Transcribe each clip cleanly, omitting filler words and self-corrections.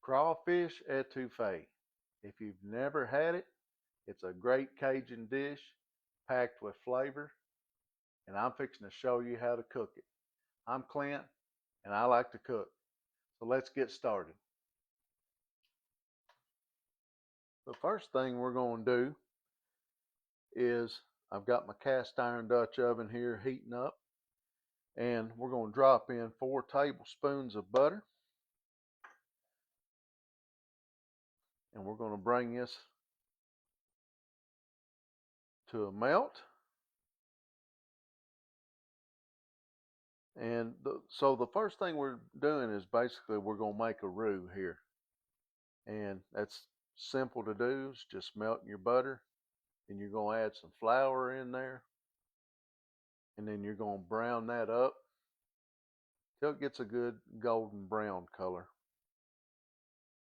Crawfish Étouffée. If you've never had it, it's a great Cajun dish packed with flavor, and I'm fixing to show you how to cook it. I'm Clint, and I like to cook. So let's get started. The first thing we're going to do is I've got my cast iron Dutch oven here heating up, and we're going to drop in 4 tablespoons of butter, and we're going to bring this to a melt. And so the first thing we're doing is basically we're going to make a roux here. And that's simple to do. It's just melting your butter. And you're going to add some flour in there. And then you're going to brown that up till it gets a good golden brown color.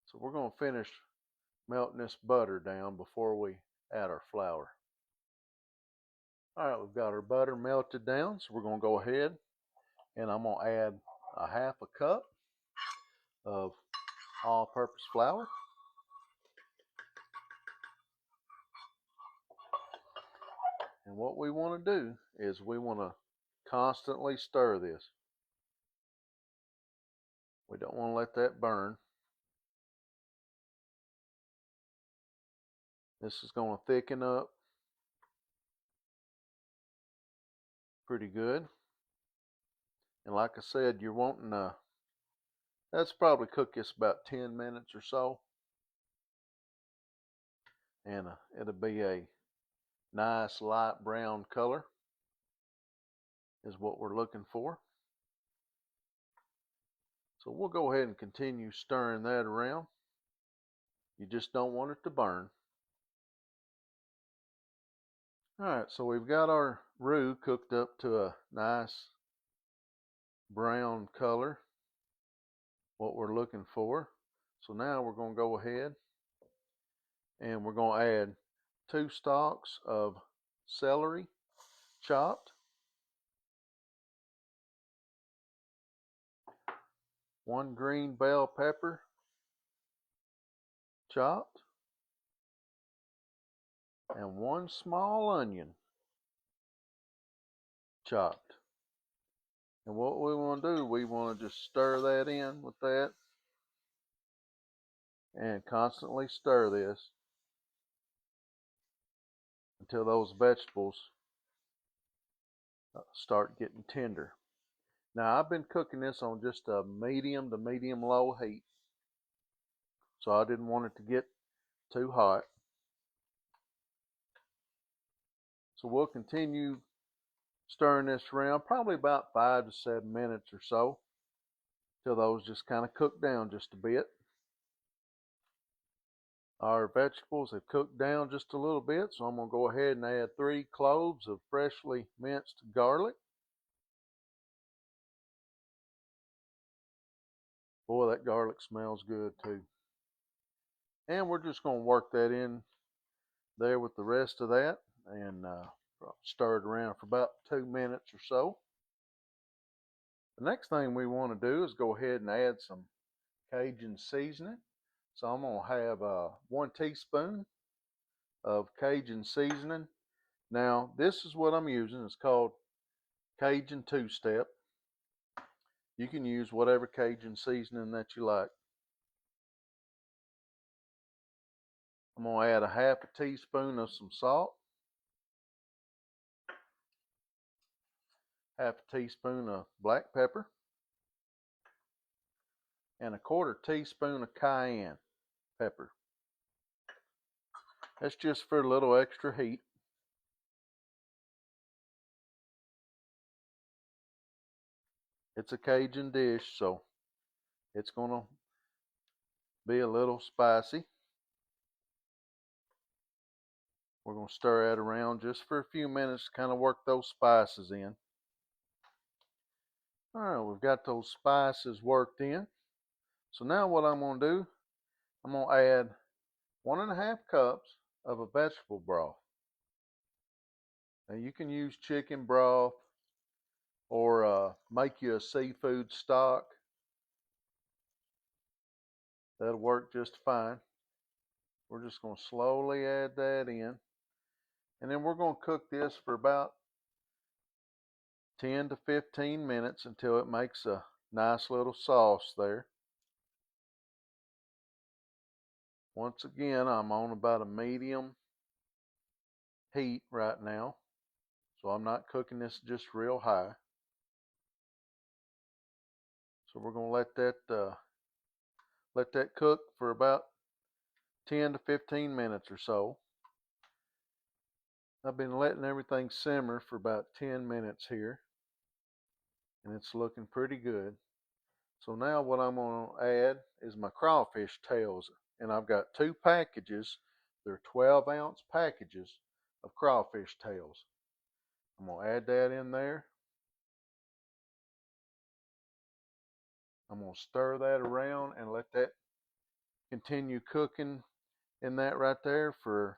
So we're going to finish melting this butter down before we add our flour. Alright, we've got our butter melted down. So we're going to go ahead and I'm going to add a half a cup of all-purpose flour. And what we want to do is we want to constantly stir this. We don't want to let that burn. This is going to thicken up pretty good. And like I said, you're wanting to, that's probably cook this about 10 minutes or so. And it'll be a nice light brown color is what we're looking for. So we'll go ahead and continue stirring that around. You just don't want it to burn. Alright, so we've got our roux cooked up to a nice brown color, what we're looking for. So now we're going to go ahead and we're going to add 2 stalks of celery chopped, 1 green bell pepper chopped, and 1 small onion chopped. And what we want to do, we want to just stir that in with that and constantly stir this until those vegetables start getting tender. Now I've been cooking this on just a medium to medium low heat, so I didn't want it to get too hot. So we'll continue stirring this around probably about 5 to 7 minutes or so till those just kind of cook down just a bit. Our vegetables have cooked down just a little bit, so I'm going to go ahead and add 3 cloves of freshly minced garlic. Boy, that garlic smells good too. And we're just going to work that in there with the rest of that and stir it around for about 2 minutes or so. The next thing we want to do is go ahead and add some Cajun seasoning. So I'm going to have 1 teaspoon of Cajun seasoning. Now this is what I'm using. It's called Cajun 2-step. You can use whatever Cajun seasoning that you like. I'm going to add a half a teaspoon of some salt, half a teaspoon of black pepper, and a 1/4 teaspoon of cayenne pepper. That's just for a little extra heat. It's a Cajun dish, so it's going to be a little spicy. We're going to stir that around just for a few minutes to kind of work those spices in. Alright, we've got those spices worked in. So now what I'm going to do, I'm going to add 1.5 cups of a vegetable broth. Now you can use chicken broth or make you a seafood stock. That'll work just fine. We're just going to slowly add that in. And then we're going to cook this for about 10 to 15 minutes until it makes a nice little sauce there. Once again, I'm on about a medium heat right now, so I'm not cooking this just real high. So we're going to let that cook for about 10 to 15 minutes or so. I've been letting everything simmer for about 10 minutes here, and it's looking pretty good. So now what I'm going to add is my crawfish tails, and I've got 2 packages. They're 12-ounce packages of crawfish tails. I'm going to add that in there. I'm going to stir that around and let that continue cooking in that right there for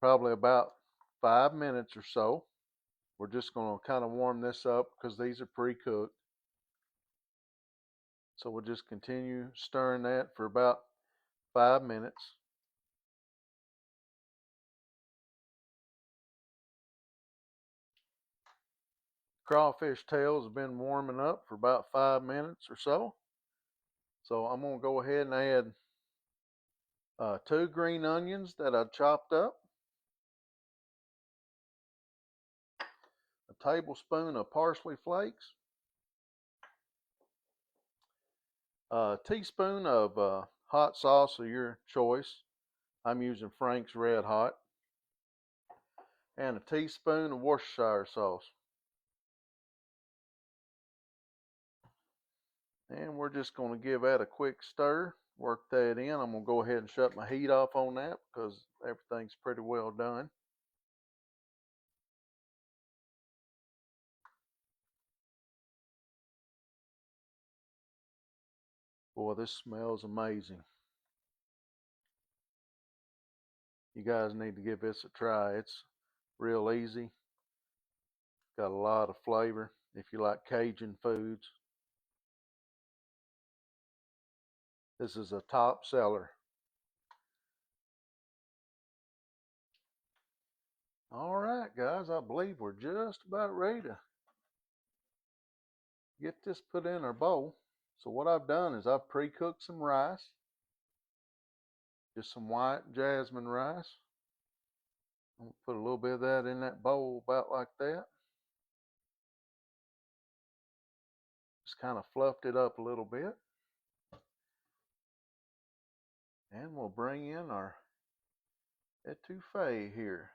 probably about 5 minutes or so. We're just going to kind of warm this up because these are pre-cooked. So we'll just continue stirring that for about 5 minutes. Crawfish tails have been warming up for about 5 minutes or so. So I'm going to go ahead and add 2 green onions that I chopped up, a tablespoon of parsley flakes, a teaspoon of hot sauce of your choice. I'm using Frank's Red Hot, and a teaspoon of Worcestershire sauce. And we're just going to give that a quick stir, work that in. I'm going to go ahead and shut my heat off on that because everything's pretty well done. Boy, this smells amazing. You guys need to give this a try. It's real easy. Got a lot of flavor if you like Cajun foods. This is a top seller. All right, guys, I believe we're just about ready to get this put in our bowl. So what I've done is I've pre-cooked some rice, just some white jasmine rice. I'm gonna put a little bit of that in that bowl, about like that. Just kind of fluffed it up a little bit. And we'll bring in our étouffée here.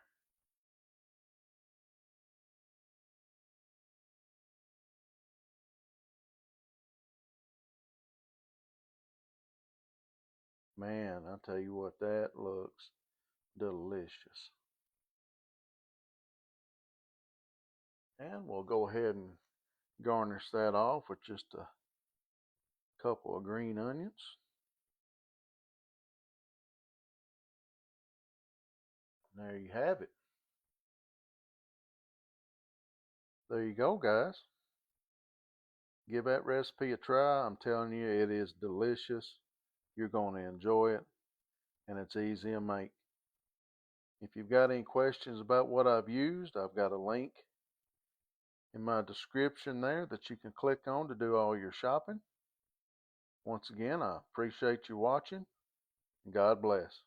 Man, I tell you what, that looks delicious. And we'll go ahead and garnish that off with just a couple of green onions. There you have it. There you go, guys. Give that recipe a try. I'm telling you, it is delicious. You're going to enjoy it, and it's easy to make. If you've got any questions about what I've used, I've got a link in my description there that you can click on to do all your shopping. Once again, I appreciate you watching, and God bless.